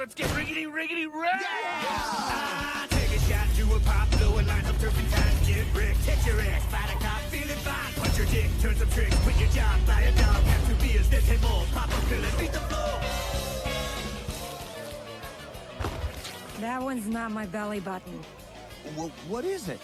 Let's get riggedy right! Yeah! Take a shot, do a pop, blow a line of turpentine, get brick, catch your ass, fight a cop, feeling fine, punch your dick, turn some tricks, quit your job, buy a dog, have 2 beers, then 10 more, pop a pill and beat the floor. That one's not my belly button. Well, what is it?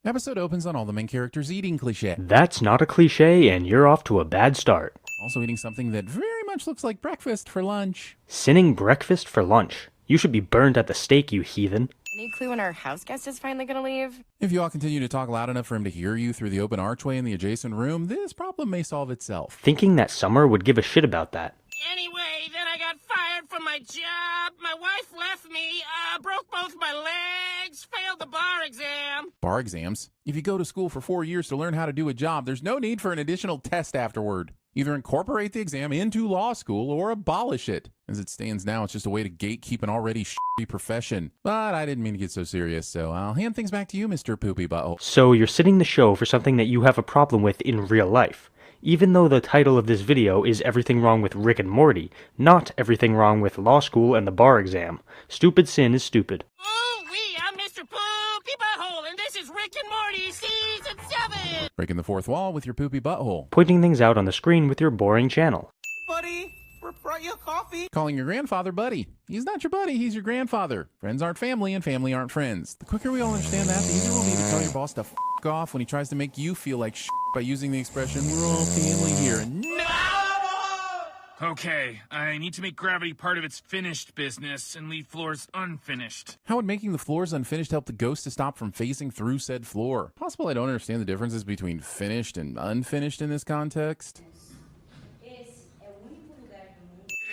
Episode opens on all the main characters eating cliché. That's not a cliche, and you're off to a bad start. Also eating something that very much looks like breakfast for lunch. Sinning breakfast for lunch. You should be burned at the stake, you heathen. Any clue when our house guest is finally gonna leave? If you all continue to talk loud enough for him to hear you through the open archway in the adjacent room, this problem may solve itself. Thinking that Summer would give a shit about that. Anyway, then I got fired from my job, my wife left me, broke both my legs, failed the bar exam. Bar exams? If you go to school for 4 years to learn how to do a job, there's no need for an additional test afterward. Either incorporate the exam into law school or abolish it. As it stands now, it's just a way to gatekeep an already shitty profession. But I didn't mean to get so serious, so I'll hand things back to you, Mr. Poopy Butthole. So you're sitting the show for something that you have a problem with in real life. Even though the title of this video is Everything Wrong with Rick and Morty, not Everything Wrong with Law School and the Bar Exam. Stupid sin is stupid. I'm Mr. Poopy Butthole, and this is Rick and Morty Season 7! Breaking the fourth wall with your Poopy Butthole. Pointing things out on the screen with your boring channel. Buddy, we brought you coffee. Calling your grandfather buddy. He's not your buddy, he's your grandfather. Friends aren't family, and family aren't friends. The quicker we all understand that, the easier we'll be to tell your boss to f*** off when he tries to make you feel like shit by using the expression, we're all family here. No! Okay, I need to make gravity part of its finished business and leave floors unfinished. How would making the floors unfinished help the ghost to stop from phasing through said floor? Possible I don't understand the differences between finished and unfinished in this context.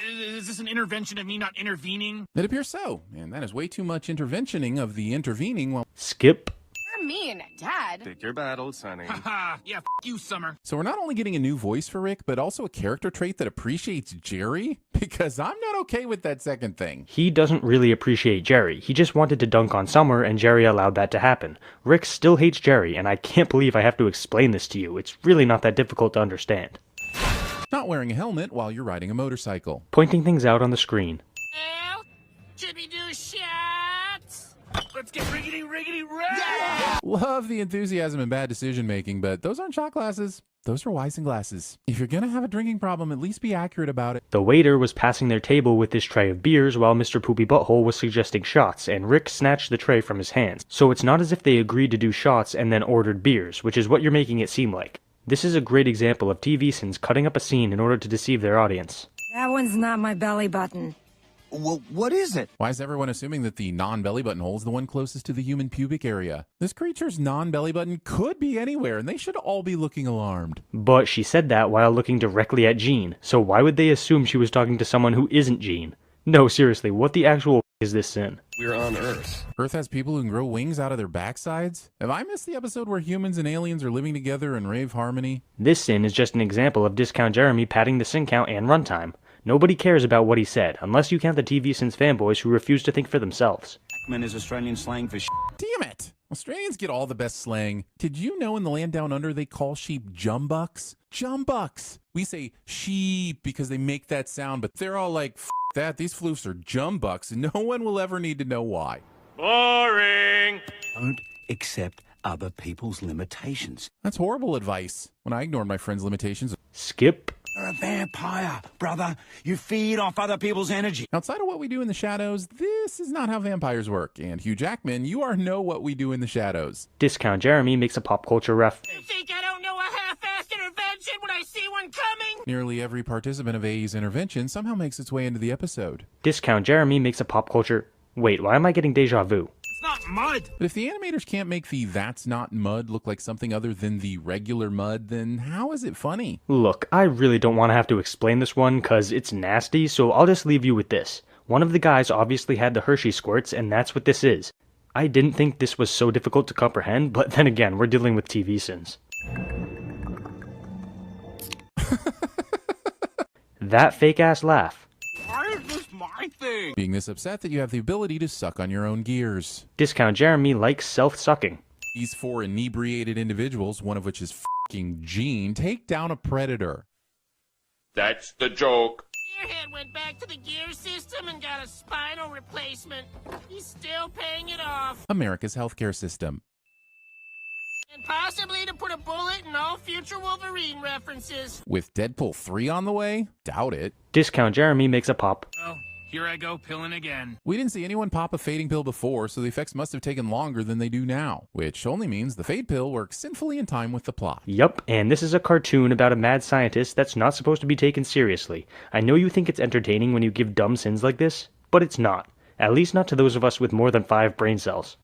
Is this an intervention of me not intervening? It appears so, and that is way too much interventioning of the intervening while... Skip. You're mean, Dad. Pick your battles, honey. Haha, yeah, f*** you, Summer. So we're not only getting a new voice for Rick, but also a character trait that appreciates Jerry? Because I'm not okay with that second thing. He doesn't really appreciate Jerry. He just wanted to dunk on Summer, and Jerry allowed that to happen. Rick still hates Jerry, and I can't believe I have to explain this to you. It's really not that difficult to understand. Not wearing a helmet while you're riding a motorcycle. Pointing things out on the screen. Well, should we do shots? Let's get riggedy right! Love the enthusiasm and bad decision making, but those aren't shot glasses. Those are Weizen glasses. If you're gonna have a drinking problem, at least be accurate about it. The waiter was passing their table with this tray of beers while Mr. Poopy Butthole was suggesting shots, and Rick snatched the tray from his hands. So it's not as if they agreed to do shots and then ordered beers, which is what you're making it seem like. This is a great example of TVSins cutting up a scene in order to deceive their audience. That one's not my belly button. Well, what is it? Why is everyone assuming that the non-belly button hole is the one closest to the human pubic area? This creature's non-belly button could be anywhere, and they should all be looking alarmed. But she said that while looking directly at Jean, so why would they assume she was talking to someone who isn't Jean? No, seriously, what the actual is this sin? We're on Earth. Earth has people who can grow wings out of their backsides? Have I missed the episode where humans and aliens are living together in rave harmony? This sin is just an example of Discount Jeremy padding the sin count and runtime. Nobody cares about what he said, unless you count the TVSins fanboys who refuse to think for themselves. Backman is Australian slang for Damn it! Australians get all the best slang. Did you know in the land down under they call sheep jumbucks? Jumbucks! We say sheep because they make that sound, but they're all like, F that, these floofs are jumbucks, and no one will ever need to know why. Boring! Don't accept other people's limitations. That's horrible advice. When I ignored my friend's limitations. Skip. You're a vampire, brother. You feed off other people's energy. Outside of what we do in the shadows, this is not how vampires work. And Hugh Jackman, you are know what we do in the shadows. Discount Jeremy makes a pop culture ref. You think I don't know a half-assed intervention when I see one coming? Nearly every participant of AE's intervention somehow makes its way into the episode. Discount Jeremy makes a pop culture... Wait, why am I getting deja vu? It's not mud! But if the animators can't make the that's not mud look like something other than the regular mud, then how is it funny? Look, I really don't want to have to explain this one because it's nasty, so I'll just leave you with this. One of the guys obviously had the Hershey squirts, and that's what this is. I didn't think this was so difficult to comprehend, but then again, we're dealing with TVSins. That fake-ass laugh. Why is this my thing? Being this upset that you have the ability to suck on your own gears. Discount Jeremy likes self-sucking. These four inebriated individuals, one of which is f***ing Gene, take down a predator. That's the joke. airhead went back to the gear system and got a spinal replacement. He's still paying it off. America's healthcare system. And possibly to put a bullet in all future Wolverine references. With Deadpool 3 on the way? Doubt it. Discount Jeremy makes a pop. Oh, here I go pilling again. We didn't see anyone pop a fading pill before, so the effects must have taken longer than they do now, which only means the fade pill works sinfully in time with the plot. Yup, and this is a cartoon about a mad scientist that's not supposed to be taken seriously. I know you think it's entertaining when you give dumb sins like this, but it's not. At least not to those of us with more than 5 brain cells.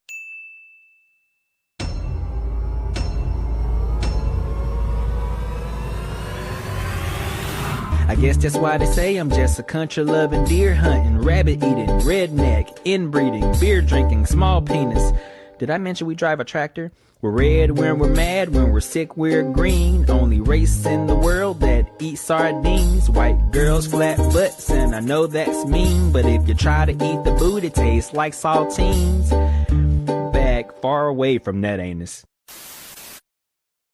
I guess that's why they say I'm just a country loving, deer hunting, rabbit eating, redneck, inbreeding, beer drinking, small penis. Did I mention we drive a tractor? We're red when we're mad, when we're sick we're green. Only race in the world that eats sardines. White girls, flat butts, and I know that's mean, but if you try to eat the booty, tastes like saltines. Back far away from that anus.